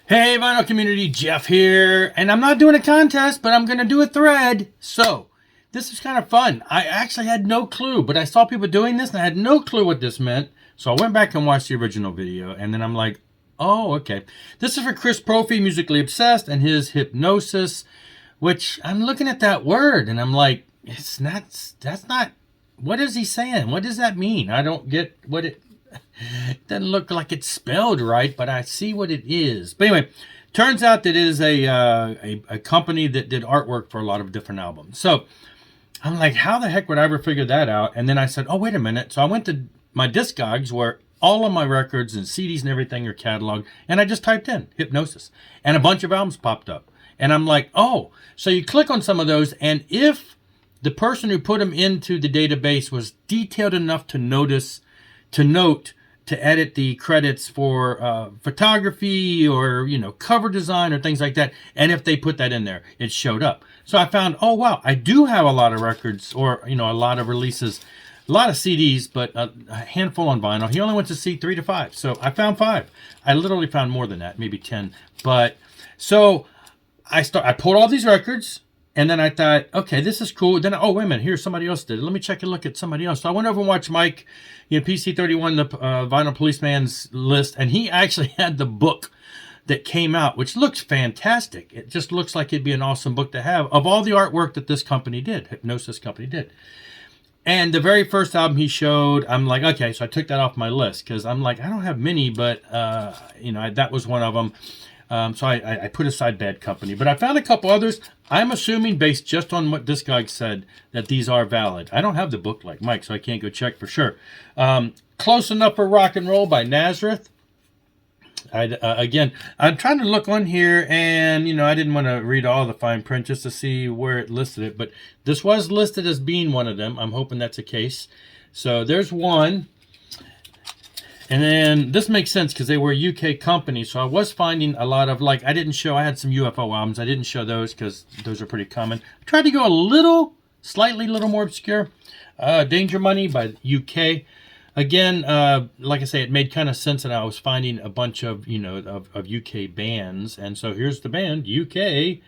Hey, vinyl community, Jeff here, and I'm not doing a contest, but I'm going to do a thread. So, this is kind of fun. I actually had no clue, but I saw people doing this, and I had no clue what this meant. So I went back and watched the original video, and then I'm like, oh, okay. This is for Chris Propfe, Musically Obsessed, and his Hipgnosis, which I'm looking at that word, and I'm like, that's not, what is he saying? What does that mean? I don't get what it doesn't look like it's spelled right, but I see what it is. But anyway, turns out that it is a company that did artwork for a lot of different albums. So I'm like, how the heck would I ever figure that out? And then I said, oh, wait a minute. So I went to my Discogs where all of my records and CDs and everything are cataloged, and I just typed in Hipgnosis, and a bunch of albums popped up. And I'm like, oh, so you click on some of those, and if the person who put them into the database was detailed enough to note to edit the credits for photography or, cover design or things like that. And if they put that in there, it showed up. So I found, oh, wow, I do have a lot of records or, a lot of releases, a lot of CDs, but a handful on vinyl. He only went to see 3 to 5. So I found 5. I literally found more than that, maybe 10. But so I pulled all these records. And then I thought, okay, this is cool. Then, oh, wait a minute, here, somebody else did it. Let me check and look at somebody else. So I went over and watched Mike, PC31, the Vinyl Policeman's list, and he actually had the book that came out, which looks fantastic. It just looks like it'd be an awesome book to have of all the artwork that this company did, Hipgnosis company did. And the very first album he showed, I'm like, okay, so I took that off my list because I'm like, I don't have many, but, that was one of them. So I put aside Bad Company. But I found a couple others. I'm assuming, based just on what this guy said, that these are valid. I don't have the book like Mike, so I can't go check for sure. Close Enough for Rock and Roll by Nazareth. Again, I'm trying to look on here, and, I didn't want to read all the fine print just to see where it listed it. But this was listed as being one of them. I'm hoping that's the case. So there's one. And then this makes sense because they were a UK company. So I was finding a lot of, I had some UFO albums. I didn't show those because those are pretty common. I tried to go slightly more obscure. Danger Money by UK. Again, like I say, it made kind of sense that I was finding a bunch of, of UK bands. And so here's the band, UK.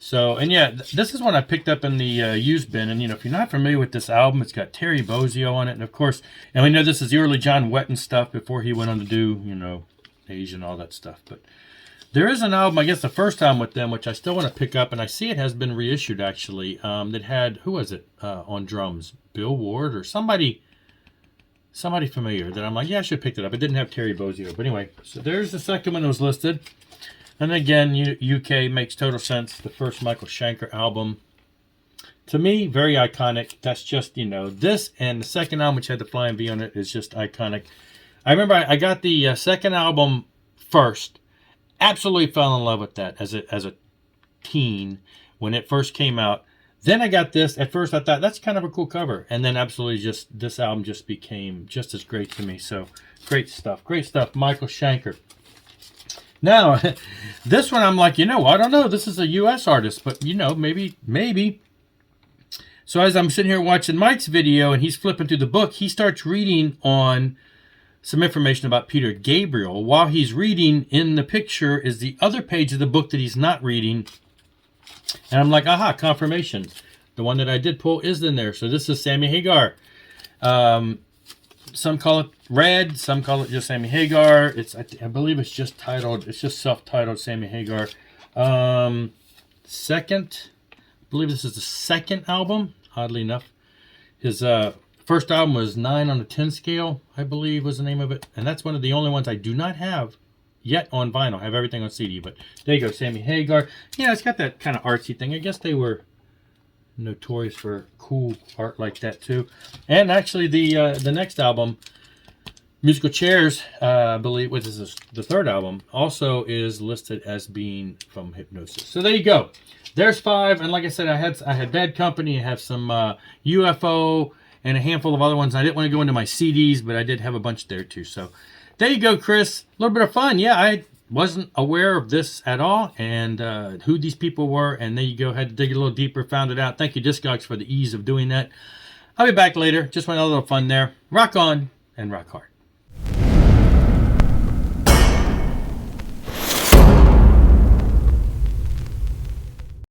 So, and yeah, this is one I picked up in the used bin. And, if you're not familiar with this album, it's got Terry Bozzio on it. And, of course, and we know this is the early John Wetton stuff before he went on to do, Asia and all that stuff. But there is an album, I guess the first album with them, which I still want to pick up. And I see it has been reissued, actually, that had, who was it on drums? Bill Ward or somebody familiar that I'm like, yeah, I should pick it up. It didn't have Terry Bozzio. But anyway, so there's the second one that was listed. And again, UK makes total sense. The first Michael Shanker album. To me, very iconic. That's just, this and the second album, which had the Flying V on it, is just iconic. I remember I got the second album first. Absolutely fell in love with that as a teen when it first came out. Then I got this. At first, I thought, that's kind of a cool cover. And then absolutely this album just became just as great to me. So, great stuff. Great stuff. Michael Shanker. Now, this one I'm like, I don't know. This is a U.S. artist, but, maybe. So as I'm sitting here watching Mike's video and he's flipping through the book, he starts reading on some information about Peter Gabriel. While he's reading, in the picture is the other page of the book that he's not reading. And I'm like, aha, confirmation. The one that I did pull is in there. So this is Sammy Hagar. Some call it Red, some call it just Sammy Hagar. I believe it's just self-titled Sammy Hagar. I believe this is the second album, oddly enough. His first album was 9 on a 10 scale, I believe was the name of it. And that's one of the only ones I do not have yet on vinyl. I have everything on CD, but there you go, Sammy Hagar. Yeah, it's got that kind of artsy thing. I guess they were notorious for cool art like that too. And actually the next album, Musical Chairs, I believe, which is the third album, also is listed as being from Hipgnosis. So there you go. There's 5, and like I said, I had Bad Company, I have some UFO, and a handful of other ones. I didn't want to go into my CDs, but I did have a bunch there too. So there you go, Chris. A little bit of fun. Yeah, I wasn't aware of this at all, and who these people were, and there you go. Had to dig a little deeper, found it out. Thank you, Discogs, for the ease of doing that. I'll be back later. Just want a little fun there. Rock on and rock hard.